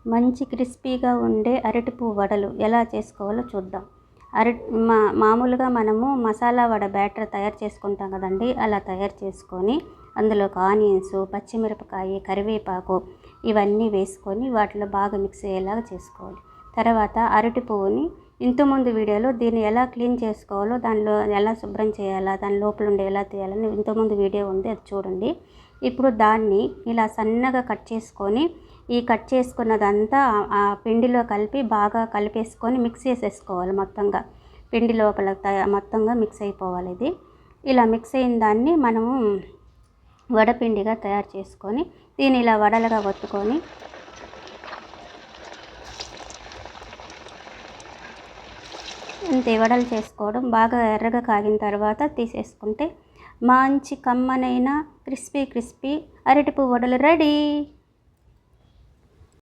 మంచి క్రిస్పీగా ఉండే అరటిపువ్వు వడలు ఎలా చేసుకోవాలో చూద్దాం. మామూలుగా మనము మసాలా వడ బ్యాటర్ తయారు చేసుకుంటాం కదండి. అలా తయారు చేసుకొని అందులోకి ఆనియన్స్, పచ్చిమిరపకాయ, కరివేపాకు ఇవన్నీ వేసుకొని వాటిలో బాగా మిక్స్ అయ్యేలాగా చేసుకోవాలి. తర్వాత అరటి పువ్వుని ఇంతకుముందు వీడియోలో దీన్ని ఎలా క్లీన్ చేసుకోవాలో, దానిలో ఎలా శుభ్రం చేయాలా, దాని లోపల ఉండే ఎలా తీయాలని ఇంతకుముందు వీడియో ఉంది, అది చూడండి. ఇప్పుడు దాన్ని ఇలా సన్నగా కట్ చేసుకొని ఈ కట్ చేసుకున్నదంతా ఆ పిండిలో కలిపి బాగా కలిపేసుకొని మిక్స్ చేసేసుకోవాలి. మొత్తంగా పిండి లోపల మొత్తంగా మిక్స్ అయిపోవాలి. ఇది ఇలా మిక్స్ అయిన దాన్ని మనము వడపిండిగా తయారు చేసుకొని దీన్ని ఇలా వడలుగా ఒత్తుకొని అంతే వడలు చేసుకోవడం. బాగా ఎర్రగా కాగిన తర్వాత తీసేసుకుంటే మంచి కమ్మనైన క్రిస్పీ అరటిపువ్వు వడలు రెడీ.